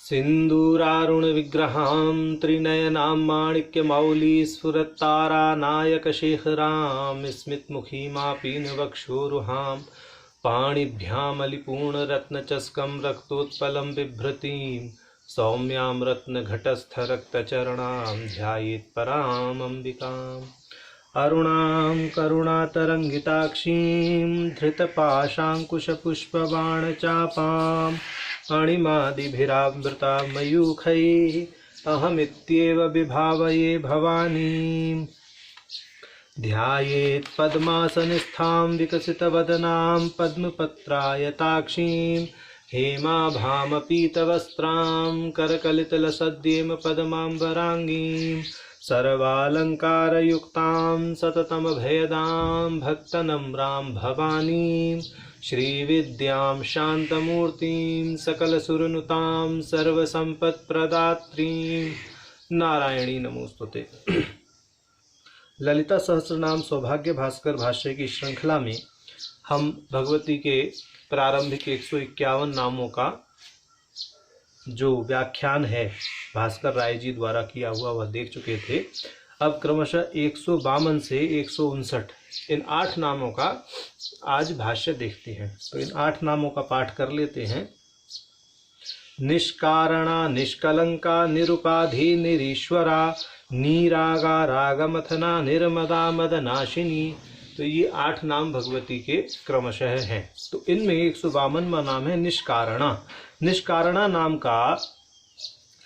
सिन्दूरारुणविग्रहां त्रिनयनां माणिक्यमौलिस्फुरत्तारानायकशेखरां स्मितमुखीमापीनवक्षोरुहां पाणिभ्यामलिपूर्णरत्नचस्कं रक्तोत्पलं बिभ्रतीं सौम्यां रत्नघटस्थरक्तचरणां ध्यायेत् पराम् अम्बिकाम् अरुणां करुणातरङ्गिताक्षीं धृतपाशाङ्कुशपुष्पबाणचापाम् अणिमादिभिरावृता मयूखैः अहमित्येव विभावये भवानीं ध्यायेत् पद्मासनस्थां विकसितवदनां पद्मपत्रायताक्षीं हेमाभामपीतवस्त्रां करकलितलसद्येम पद्माम्बराङ्गीं सर्वालङ्कारयुक्तां सततमभयदां भक्तनम्रां भवानीं श्रीविद्यां शान्तमूर्तिं सकलसुरनुतां सर्वसम्पत्प्रदात्रीं नारायणी नमोस्तुते। ललिता सहस्रनाम सौभाग्य भास्कर भाष्य की श्रृंखला में हम भगवती के प्रारंभिक 151 नामों का जो व्याख्यान है भास्कर राय जी द्वारा किया हुआ वह देख चुके थे। अब क्रमशः 152 से 159 इन 8 नामों का आज भाष्य देखते हैं। तो इन 8 नामों का पाठ कर लेते हैं। निष्कारणा निष्कलंका निरुपाधि निरीश्वरा नीरागा रागमथना निर्मदा मदनाशिनी। तो ये 8 नाम भगवती के क्रमशः हैं। तो इनमें 152वां नाम है निष्कारणा। निष्कारणा नाम का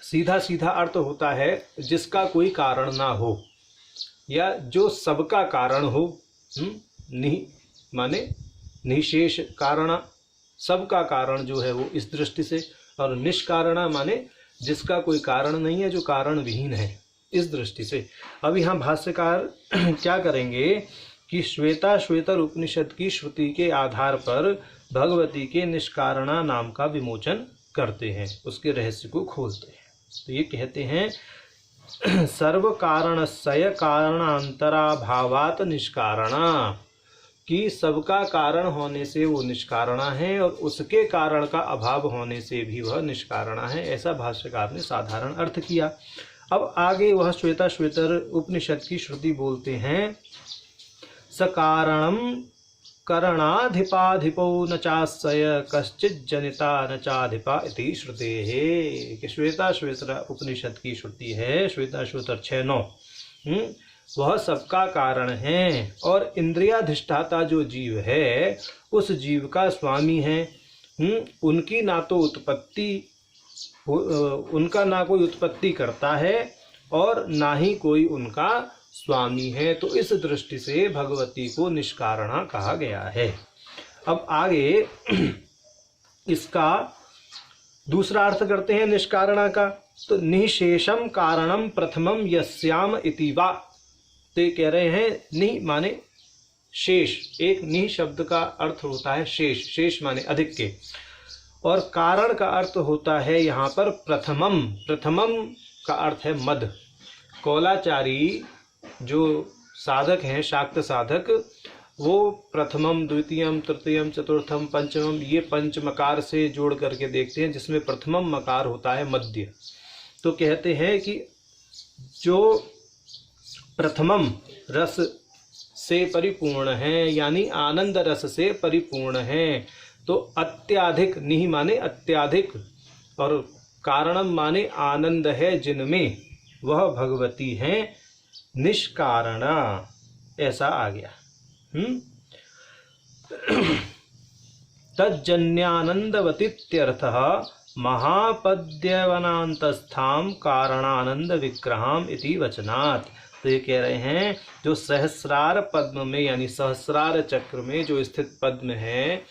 सीधा सीधा अर्थ होता है जिसका कोई कारण ना हो या जो सबका कारण हो। माने निशेष कारण, सबका कारण जो है वो इस दृष्टि से, और निष्कारणा माने जिसका कोई कारण नहीं है, जो कारण विहीन है, इस दृष्टि से। अब यहाँ भाष्यकार क्या करेंगे कि श्वेता श्वेतर उपनिषद की श्रुति के आधार पर भगवती के निष्कारणा नाम का विमोचन करते हैं, उसके रहस्य को खोलते हैं। तो ये कहते हैं सर्व कारणस्य कारणांतरा भावात निष्कारणा, कि सबका कारण होने से वो निष्कारणा है और उसके कारण का अभाव होने से भी वह निष्कारणा है, ऐसा भाष्यकार ने साधारण अर्थ किया। अब आगे वह श्वेता श्वेतर उपनिषद की श्रुति बोलते हैं सकारणम करणाधिपाधिपो न चास्य कश्चित् जनिता न चाधिपा इति श्रुतेः। कि श्वेता श्वेतर उपनिषद की श्रुति है, श्वेता श्वेतर 6-9, वह सबका कारण है और इंद्रियाधिष्ठाता जो जीव है उस जीव का स्वामी है। उनकी ना तो उत्पत्ति, उनका ना कोई उत्पत्ति करता है और ना ही कोई उनका स्वामी है। तो इस दृष्टि से भगवती को निष्कारणा कहा गया है। अब आगे इसका दूसरा अर्थ करते हैं निष्कारणा का। तो निशेषम कारणम प्रथमम यस्याम इति वा। तो ये कह रहे हैं नि माने शेष, एक नि शब्द का अर्थ होता है शेष, शेष माने अधिक के, और कारण का अर्थ होता है यहाँ पर प्रथमम। प्रथमम का अर्थ है मद। कौलाचारी जो साधक हैं, शाक्त साधक, वो प्रथमम द्वितीयम तृतीयम चतुर्थम पंचमम ये पंच मकार से जोड़ करके देखते हैं, जिसमें प्रथमम मकार होता है मध्य। तो कहते हैं कि जो प्रथमम रस से परिपूर्ण है, यानी आनंद रस से परिपूर्ण है, तो अत्याधिक, निहि माने अत्याधिक और कारणम माने आनंद है जिनमें, वह भगवती हैं निष्कारणा। ऐसा आ गया। तज्जन्यानंदवतीत्यर्थः महापद्यवनांतस्थाम कारणानंद विग्रहाम इति वचनात्। तो ये कह रहे हैं जो सहस्रार पद्म में, यानी सहस्रार चक्र में जो स्थित पद्म है,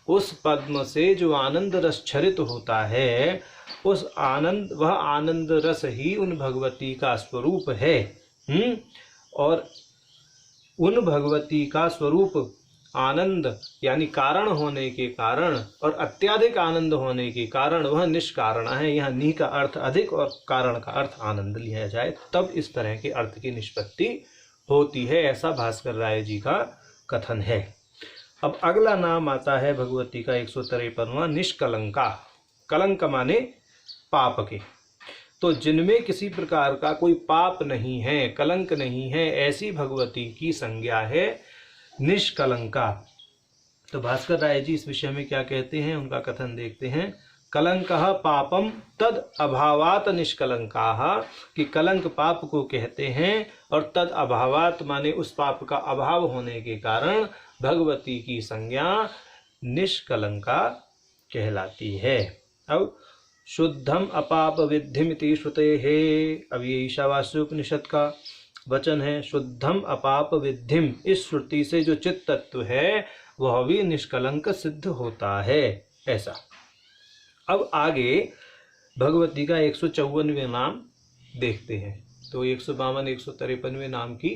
उस पद्म से जो आनंद रस क्षरित होता है, उस आनंद, वह आनंद रस ही उन भगवती का स्वरूप है। और उन भगवती का स्वरूप आनंद यानी कारण होने के कारण और अत्याधिक आनंद होने के कारण वह निष्कारण है। यहाँ नि का अर्थ अधिक और कारण का अर्थ आनंद लिया जाए, तब इस तरह के अर्थ की निष्पत्ति होती है, ऐसा भास्कर राय जी का कथन है। अब अगला नाम आता है भगवती का 153वां निष्कलंका। कलंक माने पाप के। तो जिनमें किसी प्रकार का कोई पाप नहीं है, कलंक नहीं है, ऐसी भगवती की संज्ञा है निष्कलंका। तो भास्कर राय जी इस विषय में क्या कहते हैं, उनका कथन देखते हैं। कलंकः पापम तद अभावात निष्कलंकाः, कि कलंक पाप को कहते हैं और तद अभावात माने उस पाप का अभाव होने के कारण भगवती की संज्ञा निष्कलंका कहलाती है। अब शुद्धम अपाप विद्धिमिति श्रुतेः, अब ये ईशावास्योपनिषद का वचन है। शुद्धम अपाप विद्धिम, इस श्रुति से जो चित्त तत्व है वह भी निष्कलंक सिद्ध होता है, ऐसा। अब आगे भगवती का 154वें नाम देखते हैं। तो 152, 153वें नाम की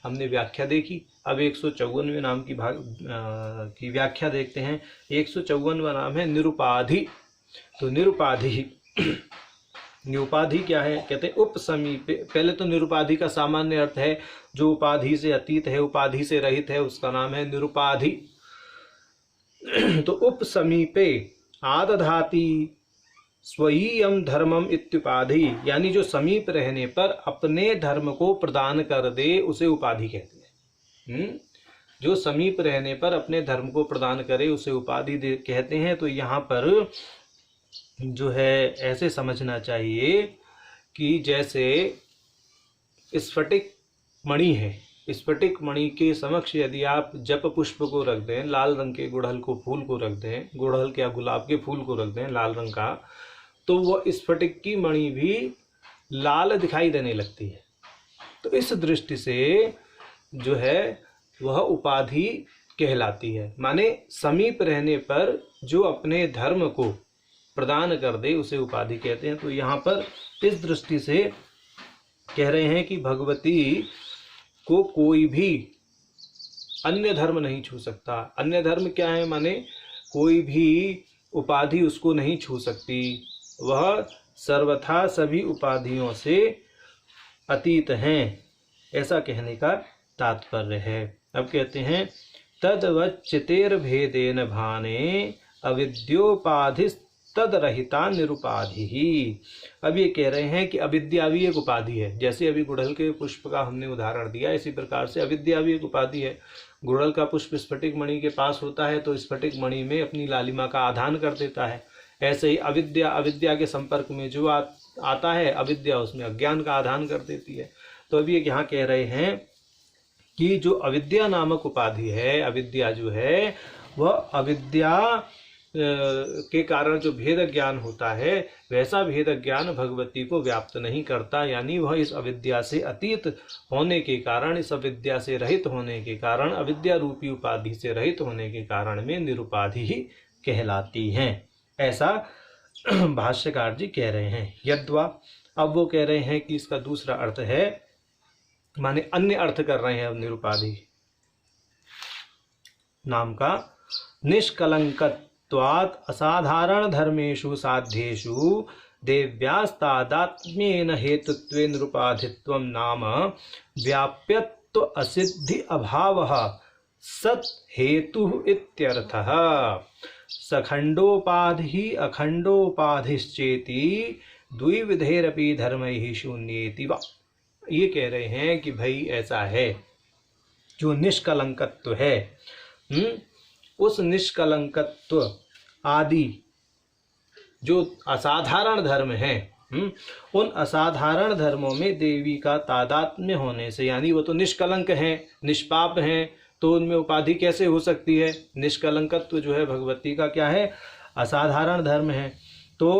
हमने व्याख्या देखी। अब 154वें नाम की व्याख्या देखते हैं। 154वां नाम है निरुपाधि। तो निरुपाधि निरुपाधि क्या है, कहते हैं उपसमीपे। पहले तो निरुपाधि का सामान्य अर्थ है जो उपाधि से अतीत है, उपाधि से रहित है, उसका नाम है निरुपाधि। तो उपसमीपे आदधाति स्वयं धर्मम इत्युपाधि, यानी जो समीप रहने पर अपने धर्म को प्रदान कर दे उसे उपाधि कहते हैं। जो समीप रहने पर अपने धर्म को प्रदान करे उसे उपाधि कहते हैं। तो यहाँ पर जो है ऐसे समझना चाहिए कि जैसे स्फटिक मणि है, स्फटिक मणि के समक्ष यदि आप जप पुष्प को रख दें, लाल रंग के गुड़हल को फूल को रख दें, गुड़हल के या गुलाब के फूल को रख दें लाल रंग का, तो वह स्फटिक की मणि भी लाल दिखाई देने लगती है। तो इस दृष्टि से जो है वह उपाधि कहलाती है, माने समीप रहने पर जो अपने धर्म को प्रदान कर दे उसे उपाधि कहते हैं। तो यहाँ पर इस दृष्टि से कह रहे हैं कि भगवती को कोई भी अन्य धर्म नहीं छू सकता। अन्य धर्म क्या है, माने कोई भी उपाधि उसको नहीं छू सकती, वह सर्वथा सभी उपाधियों से अतीत हैं, ऐसा कहने का तात्पर्य है। अब कहते हैं तद्वच्चितेर भेदेन भाने अविद्योपाधि तदरहिता निरुपाधि ही। अब ये कह रहे हैं कि अविद्या भी एक उपाधि है। जैसे अभी गुड़हल के पुष्प का हमने उदाहरण दिया, इसी प्रकार से अविद्या भी एक उपाधि है। गुड़हल का पुष्प स्फटिक मणि के पास होता है तो स्फटिक मणि में अपनी लालिमा का आधान कर देता है। ऐसे ही अविद्या के संपर्क में जो आता है, अविद्या उसमें अज्ञान का आधान कर देती है। तो अभी यहाँ कह रहे हैं कि जो अविद्या नामक उपाधि है, अविद्या जो है वह अविद्या के कारण जो भेद ज्ञान होता है वैसा भेद ज्ञान भगवती को व्याप्त नहीं करता, यानी वह इस अविद्या से अतीत होने के कारण, इस अविद्या से रहित होने के कारण, अविद्या रूपी उपाधि से रहित होने के कारण में निरुपाधि ही कहलाती हैं, ऐसा भाष्यकार जी कह रहे हैं। यद्वा, अब वो कह रहे हैं कि इसका दूसरा अर्थ है, माने अन्य अर्थ कर रहे हैं अब निरुपाधि नाम का। निष्कलंकत्वात् असाधारण धर्मेषु साध्येषु देव्यास्तादात्म्येन हेतुत्वेन निरुपाधित्वं नाम व्याप्यत्व असिद्धि अभावः सत् हेतुः इत्यर्थः। सखंडोपाधि अखंडोपाधिश्चेति द्विविधेरपि धर्मैः शून्येति वा। ये कह रहे हैं कि भाई ऐसा है, जो निष्कलंकत्व है, उस निष्कलंकत्व आदि जो असाधारण धर्म है, उन असाधारण धर्मों में देवी का तादात्म्य होने से, यानी वो तो निष्कलंक हैं, निष्पाप हैं, तो उनमें उपाधि कैसे हो सकती है। निष्कलंकत्व जो है भगवती का क्या है, असाधारण धर्म है। तो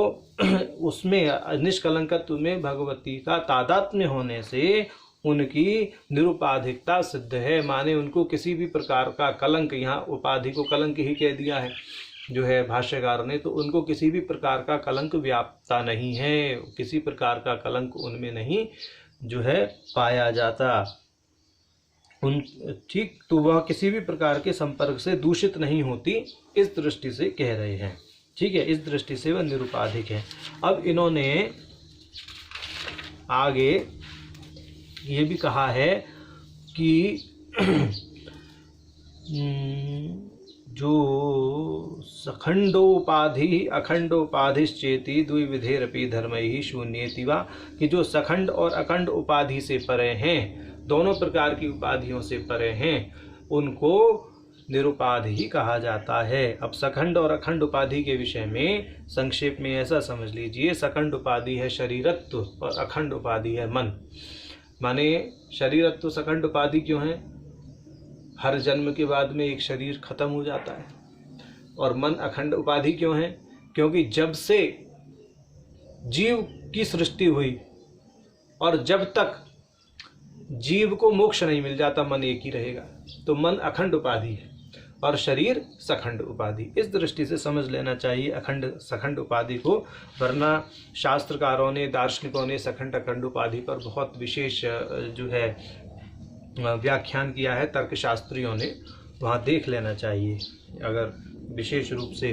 उसमें निष्कलंकत्व में भगवती का तादात्म्य होने से उनकी निरुपाधिकता सिद्ध है, माने उनको किसी भी प्रकार का कलंक, यहाँ उपाधि को कलंक ही कह दिया है जो है भाष्यकार ने, तो उनको किसी भी प्रकार का कलंक व्याप्ता नहीं है, किसी प्रकार का कलंक उनमें नहीं जो है पाया जाता। ठीक, तो वह किसी भी प्रकार के संपर्क से दूषित नहीं होती, इस दृष्टि से कह रहे हैं। ठीक है, इस दृष्टि से वह निरुपाधिक है। अब इन्होंने आगे ये भी कहा है कि जो सखंडोपाधि अखंडोपाधिश्चेति द्विविधेरपि धर्मैः शून्येति वा, कि जो सखंड और अखंड उपाधि से परे हैं, दोनों प्रकार की उपाधियों से परे हैं, उनको निरुपाधि ही कहा जाता है। अब सखंड और अखंड उपाधि के विषय में संक्षेप में ऐसा समझ लीजिए, सखंड उपाधि है शरीरत्व और अखंड उपाधि है मन। माने शरीरत्व सखंड उपाधि क्यों है? हर जन्म के बाद में एक शरीर खत्म हो जाता है। और मन अखंड उपाधि क्यों है? क्योंकि जब से जीव की सृष्टि हुई और जब तक जीव को मोक्ष नहीं मिल जाता मन एक ही रहेगा, तो मन अखंड उपाधि है और शरीर सखंड उपाधि। इस दृष्टि से समझ लेना चाहिए अखंड सखंड उपाधि को, वरना शास्त्रकारों ने दार्शनिकों ने सखंड अखंड उपाधि पर बहुत विशेष जो है व्याख्यान किया है तर्कशास्त्रियों ने, वहाँ देख लेना चाहिए। अगर विशेष रूप से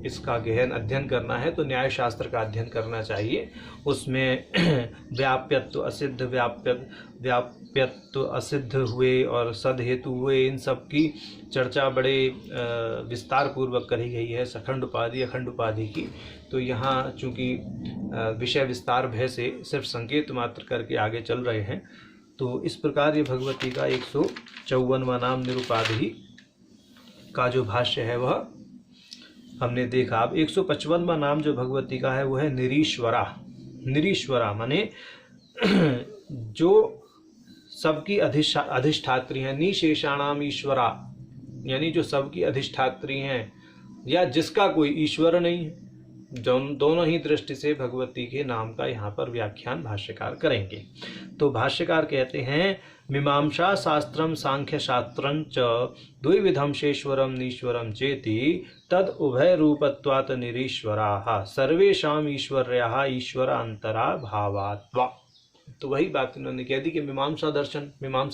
इसका गहन अध्ययन करना है तो न्याय शास्त्र का अध्ययन करना चाहिए। उसमें व्याप्यत्व असिद्ध व्याप्यत्व असिद्ध हुए और सद हेतु हुए, इन सब की चर्चा बड़े विस्तार पूर्वक करी गई है सखंड उपाधि अखंड उपाधि की। तो यहाँ चूँकि विषय विस्तार भय से सिर्फ संकेत मात्र करके आगे चल रहे हैं, तो इस प्रकार ये भगवती का 154वां नाम निरुपाधि का जो भाष्य है वह हमने देखा। अब 155वां नाम जो भगवती का है वो है निरीश्वरा। निरीश्वरा माने जो सबकी अधिष्ठात्री हैं, निशेषाणाम ईश्वरा, यानी जो सबकी अधिष्ठात्री हैं या जिसका कोई ईश्वर नहीं है। दोनों ही दृष्टि से भगवती के नाम का यहाँ पर व्याख्यान भाष्यकार करेंगे। तो भाष्यकार कहते हैं, मीमांसा शास्त्रम सांख्य शास्त्रं च द्विविधम शेश्वरम नीश्वरम चेति तद उभय रूपत्वात् निरीश्वराः सर्वेषाम ईश्वर्याः ईश्वरांतरा भावात्वा। तो वही बात उन्होंने कह दी कि मीमांसा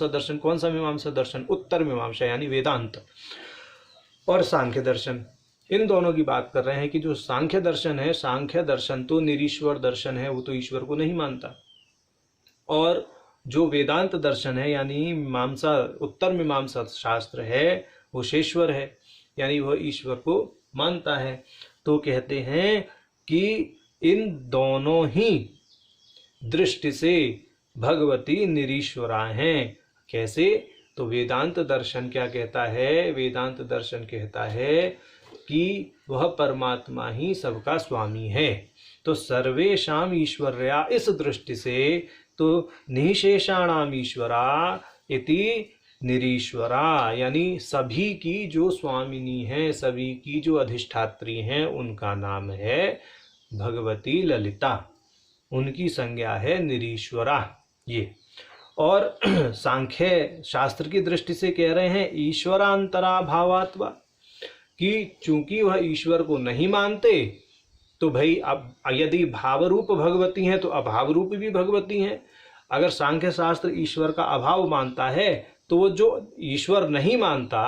दर्शन कौन सा मीमांसा दर्शन? उत्तर मीमांसा यानी वेदांत, और सांख्य दर्शन, इन दोनों की बात कर रहे हैं कि जो सांख्य दर्शन है, सांख्य दर्शन तो निरीश्वर दर्शन है, वो तो ईश्वर को नहीं मानता। और जो वेदांत दर्शन है यानी मीमांसा उत्तर मीमांसा शास्त्र है, वो शेश्वर है, यानी वह ईश्वर को मानता है। तो कहते हैं कि इन दोनों ही दृष्टि से भगवती निरीश्वरा हैं। कैसे? तो वेदांत दर्शन क्या कहता है? वेदांत दर्शन कहता है कि वह परमात्मा ही सबका स्वामी है। तो सर्वेषाम ईश्वर्या, इस दृष्टि से तो निशेषाणाम ईश्वरा इति निरीश्वरा, यानी सभी की जो स्वामिनी है, सभी की जो अधिष्ठात्री हैं, उनका नाम है भगवती ललिता, उनकी संज्ञा है निरीश्वरा। ये और सांख्य शास्त्र की दृष्टि से कह रहे हैं ईश्वरांतरा भावात्वा, कि चूंकि वह ईश्वर को नहीं मानते तो भाई अब यदि भाव रूप भगवती हैं तो अभाव रूप भी भगवती हैं। अगर सांख्य शास्त्र ईश्वर का अभाव मानता है तो वो जो ईश्वर नहीं मानता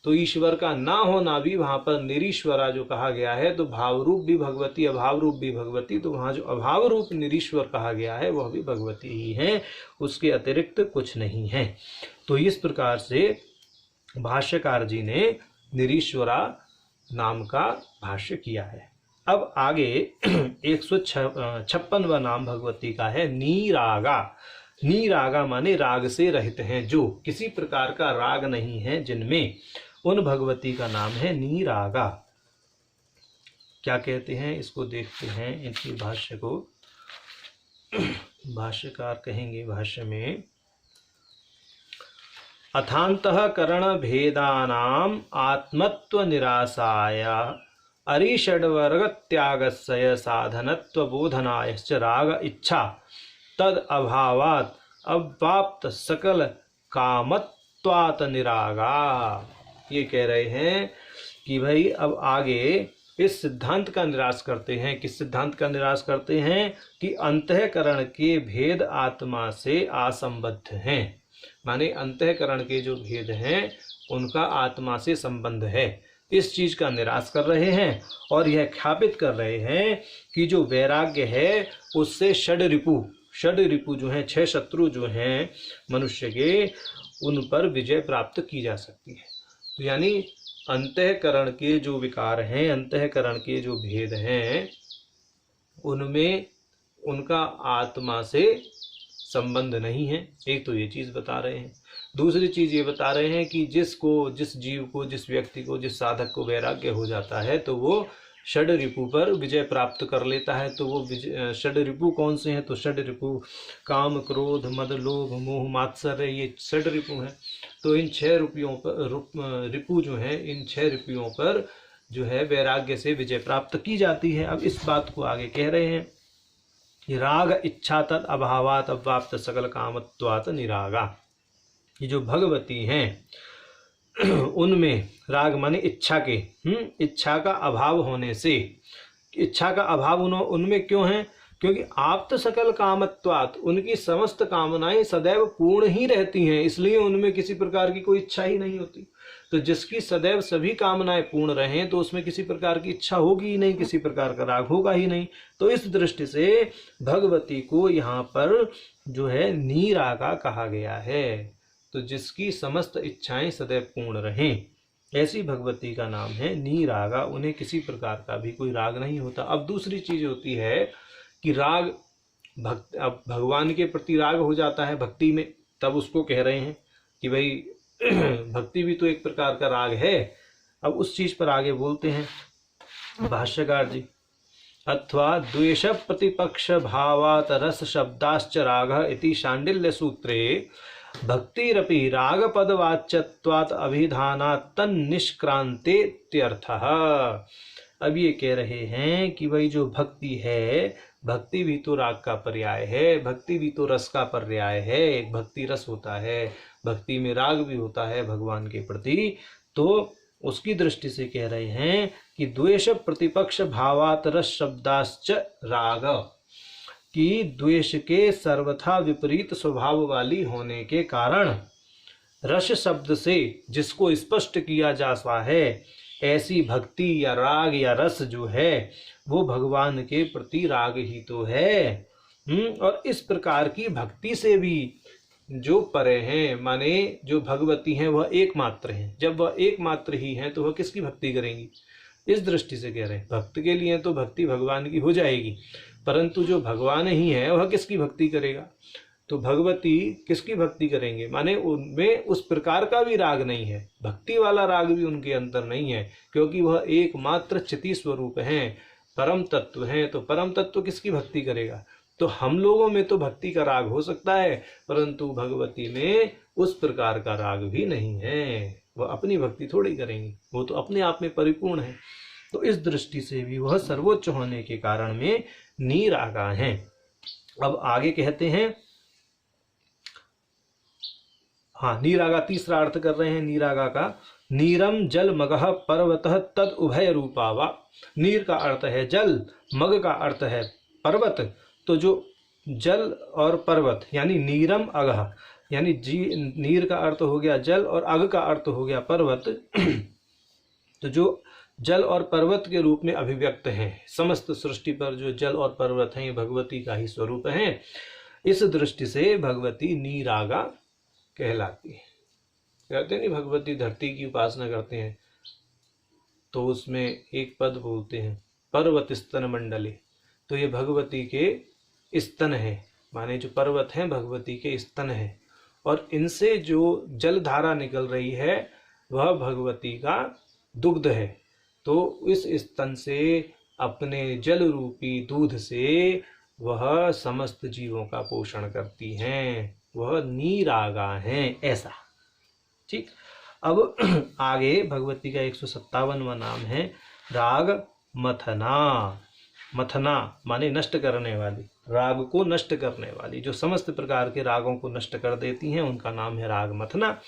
तो ईश्वर का ना होना भी वहाँ पर निरीश्वरा जो कहा गया है, तो भाव रूप भी भगवती अभाव रूप भी भगवती, तो वहाँ जो अभाव रूप निरीश्वर कहा गया है वह भी भगवती ही है, उसके अतिरिक्त कुछ नहीं है। तो इस प्रकार से भाष्यकार जी ने निरीश्वरा नाम का भाष्य किया है। अब आगे 156वां नाम भगवती का है नीरागा। नीरागा माने राग से रहित हैं, जो किसी प्रकार का राग नहीं है जिनमें, उन भगवती का नाम है नीरागा। क्या कहते हैं इसको देखते हैं, इनकी भाष्य को। भाष्यकार कहेंगे भाष्य में, अथान्तःकरण भेदानाम आत्मत्व निरासाय अरिषड्वर्ग त्यागस्य साधनत्व बोधनायश्च राग इच्छा तद अभावात् अवाप्त सकल कामत्वात् निरागा। ये कह रहे हैं कि भाई अब आगे इस सिद्धांत का निराश करते हैं। किस सिद्धांत का निराश करते हैं? कि अंतःकरण के भेद आत्मा से असंबद्ध हैं, माने अंतःकरण के जो भेद हैं उनका आत्मा से संबंध है, इस चीज का निराश कर रहे हैं। और यह ख्यापित कर रहे हैं कि जो वैराग्य है उससे षड रिपु जो हैं, 6 शत्रु जो हैं मनुष्य के, उन पर विजय प्राप्त की जा सकती है। तो यानी अंतःकरण के जो विकार हैं, अंतःकरण के जो भेद हैं, उनमें उनका आत्मा से संबंध नहीं है। एक तो ये चीज बता रहे हैं। दूसरी चीज ये बता रहे हैं कि जिस जीव को, जिस व्यक्ति को, जिस साधक को वैराग्य हो जाता है तो वो षड रिपु पर विजय प्राप्त कर लेता है। तो वो षड रिपु कौन से हैं? तो षड रिपु काम, क्रोध, मद, लोभ, मोह, मात्सर्य, ये षड रिपु हैं। तो इन 6 रिपु जो है, इन 6 रिपुओं पर जो है वैराग्य से विजय प्राप्त की जाती है। अब इस बात को आगे कह रहे हैं कि राग इच्छा तद अभावात अव्याप्त सकल कामत्वात निरागा। ये जो भगवती हैं उनमें राग माने इच्छा के, इच्छा का अभाव होने से, इच्छा का अभाव उनमें क्यों है? क्योंकि आप्त सकल कामत्वात, उनकी समस्त कामनाएं सदैव पूर्ण ही रहती हैं, इसलिए उनमें किसी प्रकार की कोई इच्छा ही नहीं होती। तो जिसकी सदैव सभी कामनाएं पूर्ण रहें तो उसमें किसी प्रकार की इच्छा होगी ही नहीं, किसी प्रकार का राग होगा ही नहीं। तो इस दृष्टि से भगवती को यहाँ पर जो है नीरागा कहा गया है। तो जिसकी समस्त इच्छाएं सदैव पूर्ण रहें, ऐसी भगवती का नाम है नीरागा। उन्हें किसी प्रकार का भी कोई राग नहीं होता। अब दूसरी चीज होती है कि राग अब भगवान के प्रति राग हो जाता है भक्ति में, तब उसको कह रहे हैं कि भाई भक्ति भी तो एक प्रकार का राग है। अब उस चीज पर आगे बोलते हैं भाष्यकार जी, अथवा द्वेष प्रतिपक्ष भावात रस शब्दाश्च राग इति शांडिल्य सूत्रे भक्तिरपि राग पदवाच्यत्वात् अभिधानात् तन्निष्क्रांतेत्यर्थः। अब ये कह रहे हैं कि भाई जो भक्ति है, भक्ति भी तो राग का पर्याय है, भक्ति भी तो रस का पर्याय है। एक भक्ति रस होता है, भक्ति में राग भी होता है भगवान के प्रति। तो उसकी दृष्टि से कह रहे हैं कि द्वेष प्रतिपक्ष भावात रस शब्दाश्च राग, कि द्वेष के सर्वथा विपरीत स्वभाव वाली होने के कारण रस शब्द से जिसको स्पष्ट किया जाता है, ऐसी भक्ति या राग या रस जो है वो भगवान के प्रति राग ही तो है। और इस प्रकार की भक्ति से भी जो परे हैं, माने जो भगवती हैं वह एकमात्र हैं। जब वह एकमात्र ही हैं तो वह किसकी भक्ति करेंगी? इस दृष्टि से कह रहे हैं भक्त के लिए तो भक्ति भगवान की हो जाएगी, परंतु जो भगवान ही है वह किसकी भक्ति करेगा? तो भगवती किसकी भक्ति करेंगे? माने उनमें उस प्रकार का भी राग नहीं है, भक्ति वाला राग भी उनके अंदर नहीं है, क्योंकि वह एकमात्र चिति स्वरूप हैं, परम तत्व हैं। तो परम तत्व किसकी भक्ति करेगा? तो हम लोगों में तो भक्ति का राग हो सकता है, परंतु भगवती में उस प्रकार का राग भी नहीं है। वह अपनी भक्ति थोड़ी करेंगी, वो तो अपने आप में परिपूर्ण है। तो इस दृष्टि से भी वह सर्वोच्च होने के कारण में नीरागा हैं। अब आगे कहते हैं, हाँ, नीरागा तीसरा अर्थ कर रहे हैं नीरागा का, नीरम जल मगह पर्वतः तद उभय रूपावा। नीर का अर्थ है जल, मग का अर्थ है पर्वत। तो जो जल और पर्वत यानी नीरम अगह, यानी नीर का अर्थ हो गया जल और अग का अर्थ हो गया पर्वत। तो जो जल और पर्वत के रूप में अभिव्यक्त हैं, समस्त सृष्टि पर जो जल और पर्वत हैं ये भगवती का ही स्वरूप हैं। इस दृष्टि से भगवती नीरागा कहलाती है। कहते नहीं भगवती धरती की उपासना करते हैं तो उसमें एक पद बोलते हैं पर्वत स्तन मंडले। तो ये भगवती के स्तन है, माने जो पर्वत हैं भगवती के स्तन है, और इनसे जो जल धारा निकल रही है वह भगवती का दुग्ध है। तो इस स्तन से, अपने जल रूपी दूध से वह समस्त जीवों का पोषण करती हैं, वह नीरागा हैं, ऐसा। ठीक। अब आगे भगवती का 157वां नाम है राग मथना। मथना माने नष्ट करने वाली, राग को नष्ट करने वाली, जो समस्त प्रकार के रागों को नष्ट कर देती हैं, उनका नाम है राग मथना।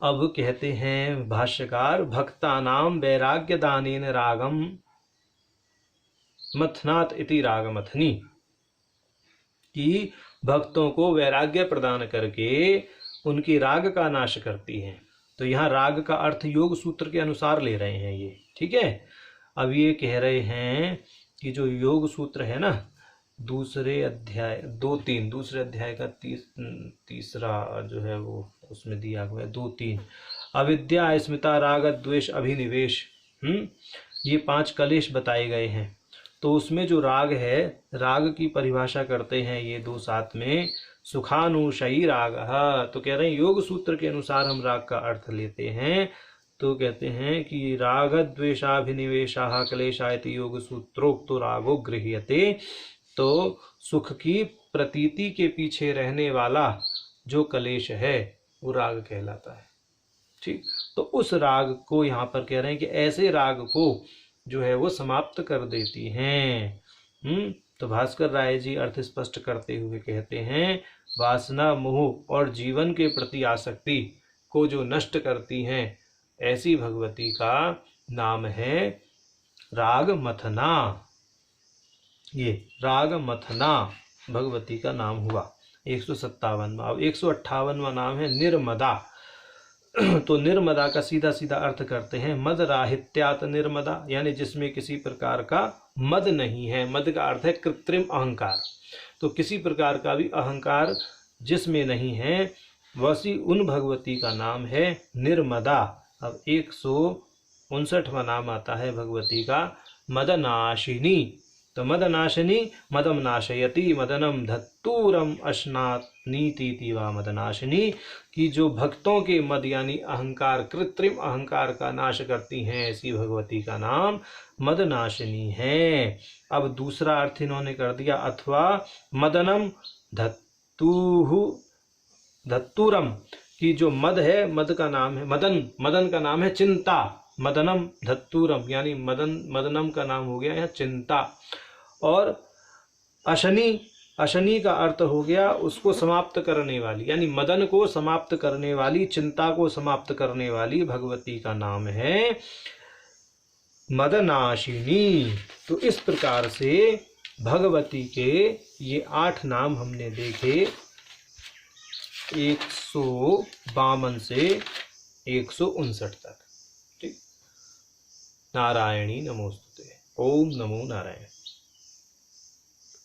अब कहते हैं भाष्यकार, भक्तानाम वैराग्य दानेन रागम मथनात् इति रागमथनी, कि भक्तों को वैराग्य प्रदान करके उनकी राग का नाश करती हैं। तो यहाँ राग का अर्थ योग सूत्र के अनुसार ले रहे हैं ये, ठीक है। अब ये कह रहे हैं कि जो योग सूत्र है ना, दूसरे अध्याय 2-3, दूसरे अध्याय का तीसरा जो है वो उसमें दिया हुआ है 2-3। अविद्या, अस्मिता, राग, द्वेष, अभिनिवेश, ये 5 कलेश बताए गए हैं। तो उसमें जो राग है, राग की परिभाषा करते हैं ये दो साथ में, सुखानुशयी राग। तो कह रहे हैं योग सूत्र के अनुसार हम राग का अर्थ लेते हैं, तो कहते हैं कि राग द्वेषाभिनिवेशा क्लेशा इति योग सूत्रोक्तो रागो गृह्यते। तो सुख की प्रतीति के पीछे रहने वाला जो कलेश है वो राग कहलाता है। ठीक, तो उस राग को यहाँ पर कह रहे हैं कि ऐसे राग को जो है वो समाप्त कर देती हैं। तो भास्कर राय जी अर्थ स्पष्ट करते हुए कहते हैं, वासना, मोह और जीवन के प्रति आसक्ति को जो नष्ट करती हैं, ऐसी भगवती का नाम है राग मथना। ये राग मथना भगवती का नाम हुआ 157वां। अब 158वां नाम है निर्मदा। तो निर्मदा का सीधा सीधा अर्थ करते हैं मद राहित्यात निर्मदा, यानी जिसमें किसी प्रकार का मद नहीं है। मद का अर्थ है कृत्रिम अहंकार। तो किसी प्रकार का भी अहंकार जिसमें नहीं है, वैसी उन भगवती का नाम है निर्मदा। अब 159वां नाम आता है भगवती का मदनाशिनी। तो मदनाशिनी, मदम नाशयति, मदनम धत्तूरम अश्नानीति वा मदनाशिनी, की जो भक्तों के मद यानी अहंकार, कृत्रिम अहंकार का नाश करती हैं, ऐसी भगवती का नाम मदनाशिनी है। अब दूसरा अर्थ इन्होंने कर दिया, अथवा मदनम धत्तूरम, की जो मद है, मद का नाम है मदन, मदन का नाम है चिंता। मदनम धत्तूरम यानी मदनम का नाम हो गया यहाँ चिंता। और अशनी, अशनी का अर्थ हो गया उसको समाप्त करने वाली, यानी मदन को समाप्त करने वाली, चिंता को समाप्त करने वाली भगवती का नाम है मदनाशिनी। तो इस प्रकार से भगवती के ये 8 नाम हमने देखे 152 से 159 तक। ठीक, नारायणी नमोस्तुते। ओम नमो नारायण।